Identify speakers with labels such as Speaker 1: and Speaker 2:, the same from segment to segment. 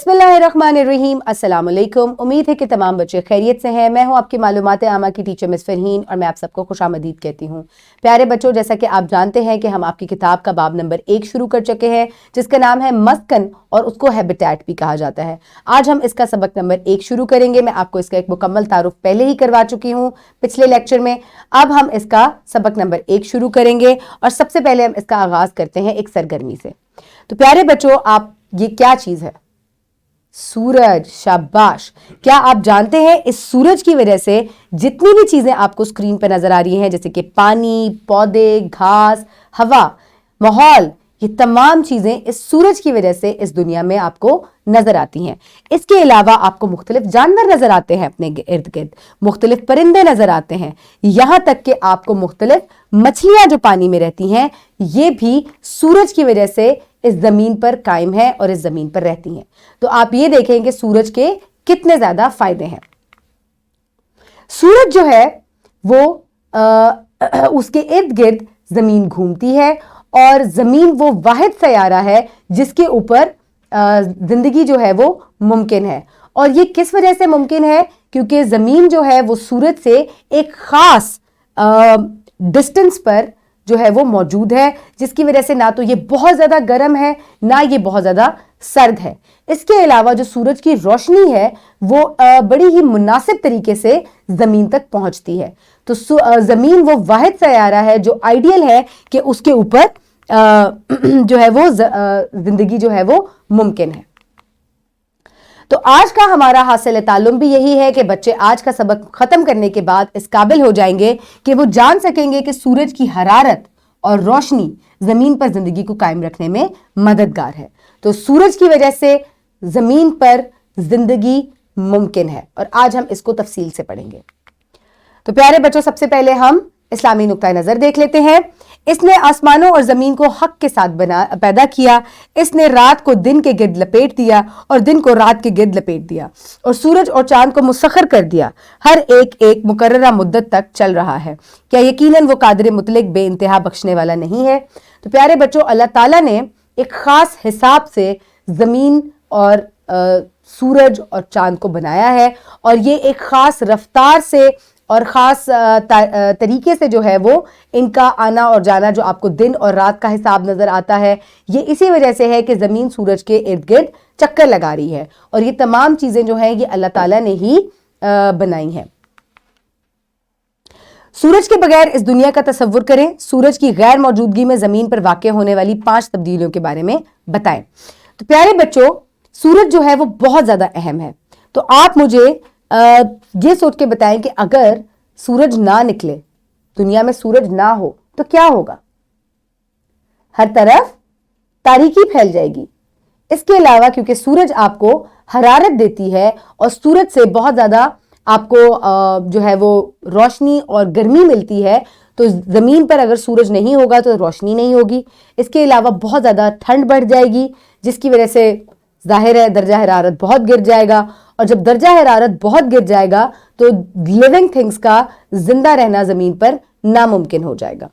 Speaker 1: बिस्मिल्लाहिर्रहमानिर्रहीम। अस्सलाम वालेकुम। उम्मीद है कि तमाम बच्चे खैरियत से हैं। मैं हूं आपकी मालूमात आमा की टीचर मिस फरहीन और मैं आप सबको खुशामदीद कहती हूं। प्यारे बच्चों, जैसा कि आप जानते हैं कि हम आपकी किताब का बाब नंबर 1 शुरू कर चुके हैं, जिसका नाम है मस्कन और उसको हैबिटेट भी कहा जाता है। आज हम इसका सबक नंबर 1 शुरू करेंगे। मैं आपको इसका एक मुकम्मल तारुफ पहले ही करवा चुकी हूँ पिछले लेक्चर में। अब हम इसका सबक नंबर 1 शुरू करेंगे और सबसे पहले हम इसका आगाज करते हैं एक सरगर्मी से। तो प्यारे बच्चों, आप ये क्या चीज है? सूरज। शाबाश। क्या आप जानते हैं इस सूरज की वजह से जितनी भी चीजें आपको स्क्रीन पर नजर आ रही हैं, जैसे कि पानी, पौधे, घास, हवा, माहौल, ये तमाम चीजें इस सूरज की वजह से इस दुनिया में आपको नजर आती हैं। इसके अलावा आपको मुख्तलिफ जानवर नजर आते हैं अपने इर्द गिर्द, मुख्तलिफ परिंदे नजर आते हैं, यहां तक कि आपको मुख्तलिफ मछलियां जो पानी में रहती हैं, ये भी सूरज की वजह से इस जमीन पर कायम है और इस जमीन पर रहती हैं। तो आप ये देखें कि सूरज के कितने ज्यादा फायदे हैं। सूरज जो है वो उसके इर्द गिर्द जमीन घूमती है और जमीन वो वाहिद सयारा है जिसके ऊपर जिंदगी जो है वो मुमकिन है। और ये किस वजह से मुमकिन है? क्योंकि जमीन जो है वो सूरज से एक खास डिस्टेंस पर जो है वो मौजूद है, जिसकी वजह से ना तो ये बहुत ज्यादा गर्म है ना ये बहुत ज्यादा सर्द है। इसके अलावा जो सूरज की रोशनी है वो बड़ी ही मुनासिब तरीके से जमीन तक पहुंचती है। तो जमीन वो वाहिद सयारा है जो आइडियल है कि उसके ऊपर जो है वो जिंदगी जो है वो मुमकिन है। तो आज का हमारा हासिल ताल्लुम भी यही है कि बच्चे आज का सबक खत्म करने के बाद इस काबिल हो जाएंगे कि वो जान सकेंगे कि सूरज की हरारत और रोशनी जमीन पर जिंदगी को कायम रखने में मददगार है। तो सूरज की वजह से जमीन पर जिंदगी मुमकिन है और आज हम इसको तफसील से पढ़ेंगे। तो प्यारे बच्चों, सबसे पहले हम इस्लामी नुक्ता नजर देख लेते हैं। इसने आसमानों और जमीन को हक के साथ पैदा किया। इसने रात को दिन के गिर्द लपेट दिया और दिन को रात के गिर्द लपेट दिया और सूरज और चांद को मुसख्खर कर दिया। हर एक मुकर्ररा मुद्दत तक चल रहा है। क्या यकीनन वो कादिर मुतलक बे इंतहा बख्शने वाला नहीं है? तो प्यारे बच्चों, अल्लाह ताला ने एक खास हिसाब से जमीन और सूरज और चांद को बनाया है और ये एक खास रफ्तार से और ख़ास तरीके से जो है वो इनका आना और जाना, जो आपको दिन और रात का हिसाब नज़र आता है, ये इसी वजह से है कि ज़मीन सूरज के इर्द गिर्द चक्कर लगा रही है और ये तमाम चीज़ें जो हैं ये अल्लाह ताला ने ही बनाई हैं। सूरज के बगैर इस दुनिया का तसव्वुर करें। सूरज की गैर मौजूदगी में ज़मीन पर वाक़ होने वाली 5 तब्दीलियों के बारे में बताएं। तो प्यारे बच्चों, सूरज जो है वो बहुत ज़्यादा अहम है। तो आप मुझे ये सोच के बताएं कि अगर सूरज ना निकले, दुनिया में सूरज ना हो तो क्या होगा? हर तरफ तारीकी फैल जाएगी। इसके अलावा क्योंकि सूरज आपको हरारत देती है और सूरज से बहुत ज्यादा आपको जो है वो रोशनी और गर्मी मिलती है, तो जमीन पर अगर सूरज नहीं होगा तो रोशनी नहीं होगी। इसके अलावा बहुत ज्यादा ठंड बढ़ जाएगी, जिसकी वजह से जाहिर है दर्जा हरारत बहुत गिर जाएगा और जब दर्जा हरारत बहुत गिर जाएगा तो लिविंग थिंग्स का जिंदा रहना जमीन पर नामुमकिन हो जाएगा।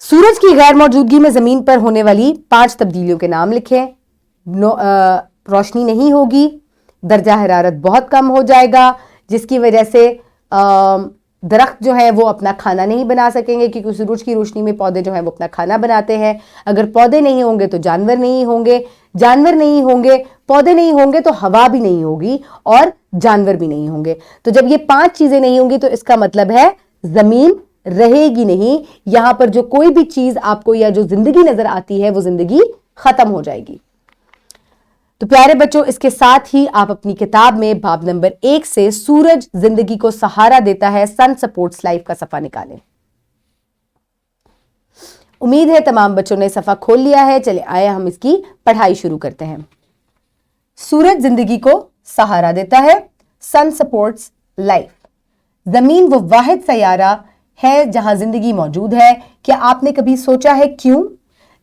Speaker 1: सूरज की गैर मौजूदगी में जमीन पर होने वाली 5 तब्दीलियों के नाम लिखें। रोशनी नहीं होगी, दर्जा हरारत बहुत कम हो जाएगा, जिसकी वजह से दरख्त जो है वो अपना खाना नहीं बना सकेंगे, क्योंकि सूरज की रोशनी में पौधे जो हैं वो अपना खाना बनाते हैं। अगर पौधे नहीं होंगे तो जानवर नहीं होंगे, जानवर नहीं होंगे, पौधे नहीं होंगे तो हवा भी नहीं होगी और जानवर भी नहीं होंगे। तो जब ये 5 चीजें नहीं होंगी तो इसका मतलब है जमीन रहेगी नहीं। यहां पर जो कोई भी चीज आपको या जो जिंदगी नजर आती है वो जिंदगी खत्म हो जाएगी। तो प्यारे बच्चों, इसके साथ ही आप अपनी किताब में बाब नंबर 1 से सूरज जिंदगी को सहारा देता है, सन सपोर्ट्स लाइफ का सफा निकालें। उम्मीद है तमाम बच्चों ने सफा खोल लिया है। चले आए हम इसकी पढ़ाई शुरू करते हैं। सूरज जिंदगी को सहारा देता है, सन सपोर्ट्स लाइफ। जमीन वो वाहिद सयारा है जहां जिंदगी मौजूद है। क्या आपने कभी सोचा है क्यों?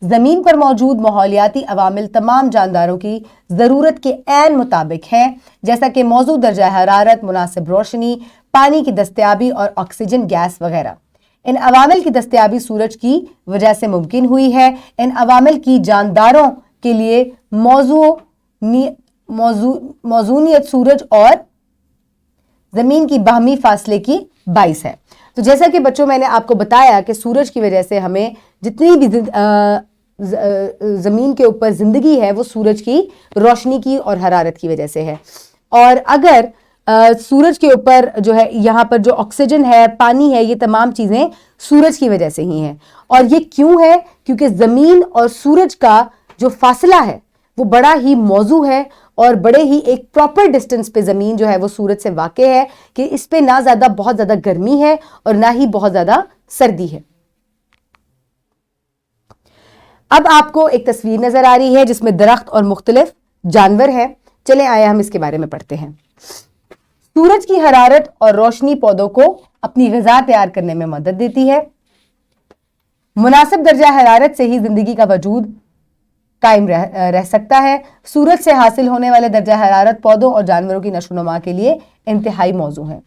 Speaker 1: जमीन पर मौजूद माहौलियाती अवामिल तमाम जानदारों की जरूरत के ऐन मुताबिक है, जैसा कि मौजूद दर्जा हरारत, मुनासिब रोशनी, पानी की दस्तयाबी और ऑक्सीजन गैस वगैरह। इन अवामिल की दस्तयाबी सूरज की वजह से मुमकिन हुई है। इन अवामिल की जानदारों के लिए मौजू मौजूनियत सूरज और जमीन की बाहमी फासले की बाइस है। तो जैसा कि बच्चों मैंने आपको बताया कि सूरज की वजह से हमें जितनी भी जमीन के ऊपर जिंदगी है वो सूरज की रोशनी की और हरारत की वजह से है। और अगर सूरज के ऊपर जो है यहाँ पर जो ऑक्सीजन है, पानी है, ये तमाम चीजें सूरज की वजह से ही हैं। और ये क्यों है? क्योंकि जमीन और सूरज का जो फासला है वो बड़ा ही मौजू है और बड़े ही एक प्रॉपर डिस्टेंस पे जमीन जो है वो सूरज से वाक़े है कि इस पे ना ज्यादा बहुत ज्यादा गर्मी है और ना ही बहुत ज्यादा सर्दी है। अब आपको एक तस्वीर नजर आ रही है जिसमें दरख्त और मुख्तलिफ जानवर हैं। चले आए हम इसके बारे में पढ़ते हैं। सूरज की हरारत और रोशनी पौधों को अपनी ग़िज़ा तैयार करने में मदद देती है। मुनासिब दर्जा हरारत से ही जिंदगी का वजूद कायम रह सकता है। सूरज से हासिल होने वाले दर्जा हरारत पौधों और जानवरों की नशोनुमा के लिए इंतहाई मौजू है।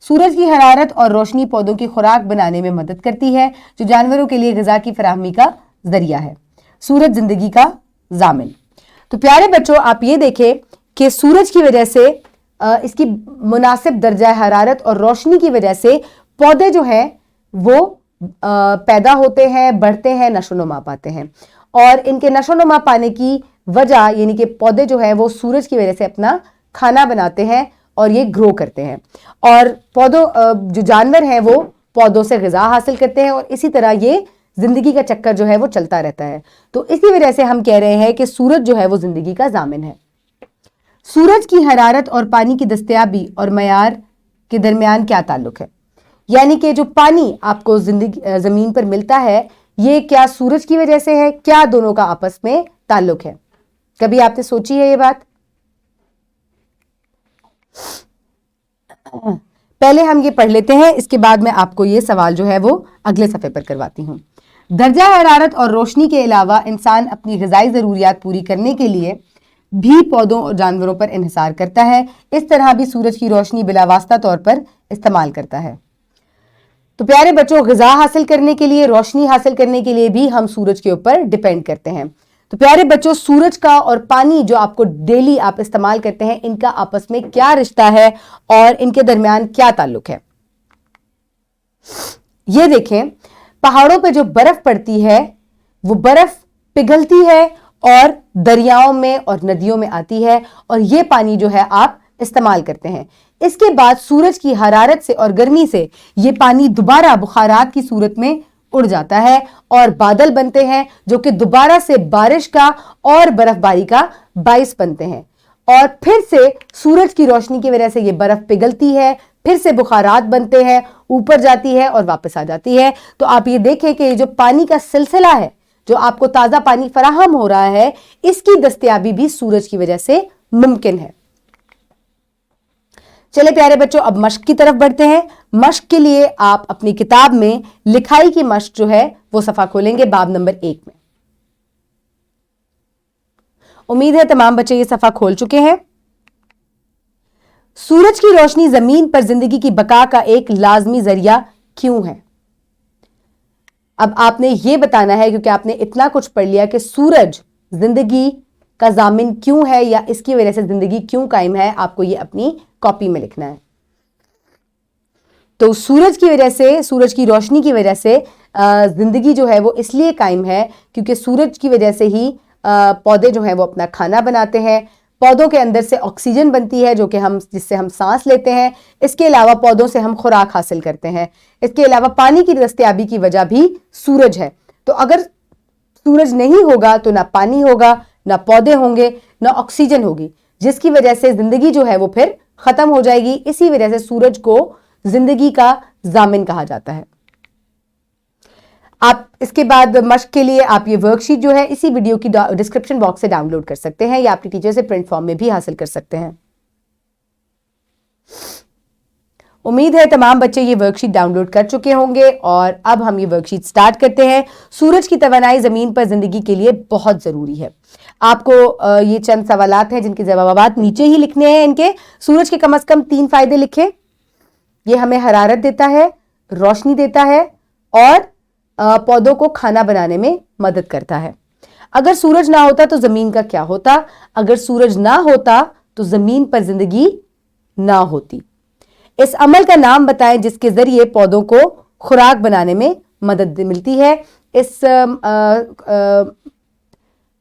Speaker 1: सूरज की हरारत और रोशनी पौधों की खुराक बनाने में मदद करती है, जो जानवरों के लिए ग़िज़ा की फराहमी का जरिया है। सूरज जिंदगी का जामिन। तो प्यारे बच्चों, आप ये देखें कि सूरज की वजह से इसकी मुनासिब दर्जा हरारत और रोशनी की वजह से पौधे जो हैं वो पैदा होते हैं, बढ़ते हैं, नशोनुमा पाते हैं। और इनके नशोनुमा पाने की वजह यानी कि पौधे जो है वो सूरज की वजह से अपना खाना बनाते हैं और ये ग्रो करते हैं। और पौधों जो जानवर हैं वो पौधों से ग़िज़ा हासिल करते हैं और इसी तरह ये जिंदगी का चक्कर जो है वो चलता रहता है। तो इसी वजह से हम कह रहे हैं कि सूरज जो है वो जिंदगी का जामिन है। सूरज की हरारत और पानी की दस्तयाबी और मयार के दरमियान क्या ताल्लुक है? यानी कि जो पानी आपको जमीन पर मिलता है ये क्या सूरज की वजह से है? क्या दोनों का आपस में ताल्लुक है? कभी आपने सोची है ये बात? पहले हम ये पढ़ लेते हैं, इसके बाद मैं आपको ये सवाल जो है वो अगले सफ़े पर करवाती हूँ। दर्जा हरारत और रोशनी के अलावा इंसान अपनी ग़िज़ाई ज़रूरियात पूरी करने के लिए भी पौधों और जानवरों पर इन्हिसार करता है। इस तरह भी सूरज की रोशनी बिलावास्ता तौर पर इस्तेमाल करता है। तो प्यारे बच्चों, ग़िज़ा हासिल करने के लिए, रोशनी हासिल करने के लिए भी हम सूरज के ऊपर डिपेंड करते हैं। तो प्यारे बच्चों, सूरज का और पानी जो आपको डेली आप इस्तेमाल करते हैं, इनका आपस में क्या रिश्ता है और इनके दरमियान क्या ताल्लुक है? ये देखें, पहाड़ों पे जो बर्फ पड़ती है वो बर्फ पिघलती है और दरियाओं में और नदियों में आती है और ये पानी जो है आप इस्तेमाल करते हैं। इसके बाद सूरज की हरारत से और गर्मी से ये पानी दोबारा बुखारात की सूरत में उड़ जाता है और बादल बनते हैं जो कि दोबारा से बारिश का और बर्फबारी का बाइस बनते हैं। और फिर से सूरज की रोशनी की वजह से ये बर्फ पिघलती है, फिर से बुखारात बनते हैं, ऊपर जाती है और वापस आ जाती है। तो आप ये देखें कि ये जो पानी का सिलसिला है, जो आपको ताज़ा पानी फराहम हो रहा है, इसकी दस्तयाबी भी सूरज की वजह से मुमकिन है। चले प्यारे बच्चों, अब मश्क की तरफ बढ़ते हैं। मश्क के लिए आप अपनी किताब में लिखाई की मश्क जो है वो सफ़ा खोलेंगे बाब नंबर 1 में। उम्मीद है तमाम बच्चे ये सफ़ा खोल चुके हैं। सूरज की रोशनी जमीन पर जिंदगी की बका का एक लाजमी जरिया क्यों है? अब आपने ये बताना है, क्योंकि आपने इतना कुछ पढ़ लिया कि सूरज जिंदगी का जामिन क्यों है या इसकी वजह से जिंदगी क्यों कायम है। आपको ये अपनी कॉपी में लिखना है। तो सूरज की वजह से, सूरज की रोशनी की वजह से जिंदगी जो है वो इसलिए कायम है क्योंकि सूरज की वजह से ही पौधे जो हैं वो अपना खाना बनाते हैं। पौधों के अंदर से ऑक्सीजन बनती है जो कि जिससे हम सांस लेते हैं। इसके अलावा पौधों से हम खुराक हासिल करते हैं। इसके अलावा पानी की दस्तयाबी की वजह भी सूरज है। तो अगर सूरज नहीं होगा तो ना पानी होगा, ना पौधे होंगे, ना ऑक्सीजन होगी, जिसकी वजह से जिंदगी जो है वो फिर खत्म हो जाएगी। इसी वजह से सूरज को जिंदगी का जामिन कहा जाता है। आप इसके बाद मश्क के लिए आप ये वर्कशीट जो है इसी वीडियो की डिस्क्रिप्शन बॉक्स से डाउनलोड कर सकते हैं या अपनी टीचर से प्रिंट फॉर्म में भी हासिल कर सकते हैं। उम्मीद है तमाम बच्चे ये वर्कशीट डाउनलोड कर चुके होंगे और अब हम ये वर्कशीट स्टार्ट करते हैं। सूरज की तवानाई जमीन पर जिंदगी के लिए बहुत जरूरी है। आपको ये चंद सवालात हैं जिनके जवाब नीचे ही लिखने हैं। इनके सूरज के कम से कम 3 फायदे लिखें। ये हमें हरारत देता है, रोशनी देता है और पौधों को खाना बनाने में मदद करता है। اگر سورج نہ ہوتا تو زمین کا کیا ہوتا؟ اگر سورج نہ ہوتا تو زمین پر زندگی نہ ہوتی۔ اس عمل کا نام بتائیں جس کے ذریعے پودوں کو خوراک بنانے میں مدد ملتی ہے۔ اس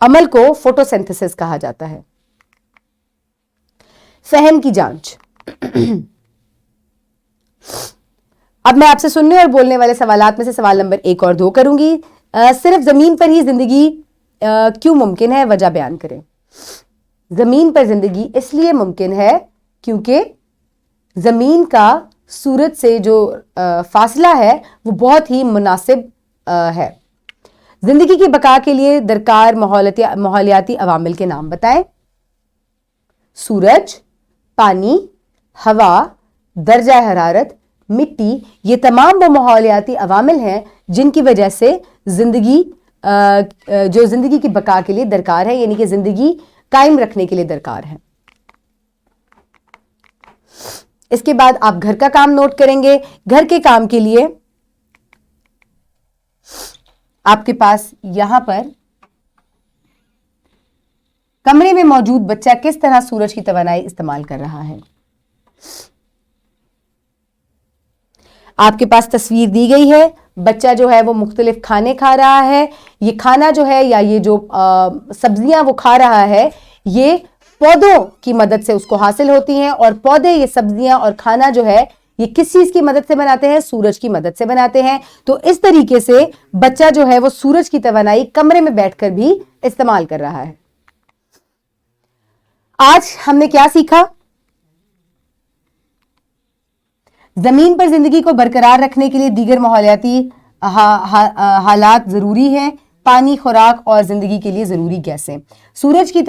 Speaker 1: عمل کو فوٹوسینتھسس کہا جاتا ہے۔ فہم کی جانچ۔ اب میں آپ سے سننے اور بولنے والے سوالات میں سے سوال نمبر 1 اور 2 کروں گی۔ صرف زمین پر ہی زندگی کیوں ممکن ہے؟ وجہ بیان کریں۔ زمین پر زندگی اس لیے ممکن ہے کیونکہ زمین کا سورج سے جو فاصلہ ہے وہ بہت ہی مناسب ہے۔ زندگی کی بقا کے لیے درکار ماحولیاتی عوامل کے نام بتائیں۔ سورج، پانی، ہوا، درجہ حرارت، مٹی، یہ تمام وہ ماحولیاتی عوامل ہیں جن کی وجہ سے زندگی جو زندگی کی بقا کے لیے درکار ہے، یعنی کہ زندگی قائم رکھنے کے لیے درکار ہے۔ اس کے بعد آپ گھر کا کام نوٹ کریں گے۔ گھر کے کام کے لیے آپ کے پاس یہاں پر کمرے میں موجود بچہ کس طرح سورج کی توانائی استعمال کر رہا ہے۔ آپ کے پاس تصویر دی گئی ہے۔ بچہ جو ہے وہ مختلف کھانے کھا رہا ہے۔ یہ کھانا جو ہے یا یہ جو سبزیاں وہ کھا رہا ہے یہ پودوں کی مدد سے اس کو حاصل ہوتی ہیں، اور پودے یہ سبزیاں اور کھانا جو ہے یہ کس چیز کی مدد سے بناتے ہیں؟ سورج کی مدد سے بناتے ہیں۔ تو اس طریقے سے بچہ جو ہے وہ سورج کی توانائی کمرے میں بیٹھ کر بھی استعمال کر رہا ہے۔ آج ہم نے کیا سیکھا؟ زمین پر زندگی کو برقرار رکھنے کے لیے دیگر ماحولیاتی حالات ضروری ہیں۔ پانی، خوراک اور زندگی کے لیے ضروری گیسیں سورج کی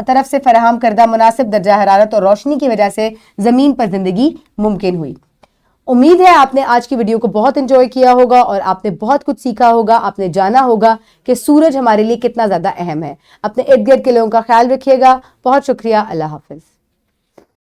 Speaker 1: طرف سے فراہم کردہ مناسب درجہ حرارت اور روشنی کی وجہ سے زمین پر زندگی ممکن ہوئی۔ امید ہے آپ نے آج کی ویڈیو کو بہت انجوائے کیا ہوگا اور آپ نے بہت کچھ سیکھا ہوگا۔ آپ نے جانا ہوگا کہ سورج ہمارے لیے کتنا زیادہ اہم ہے۔ اپنے ارد گرد کے لوگوں کا خیال رکھیے گا۔ بہت شکریہ۔ اللہ حافظ۔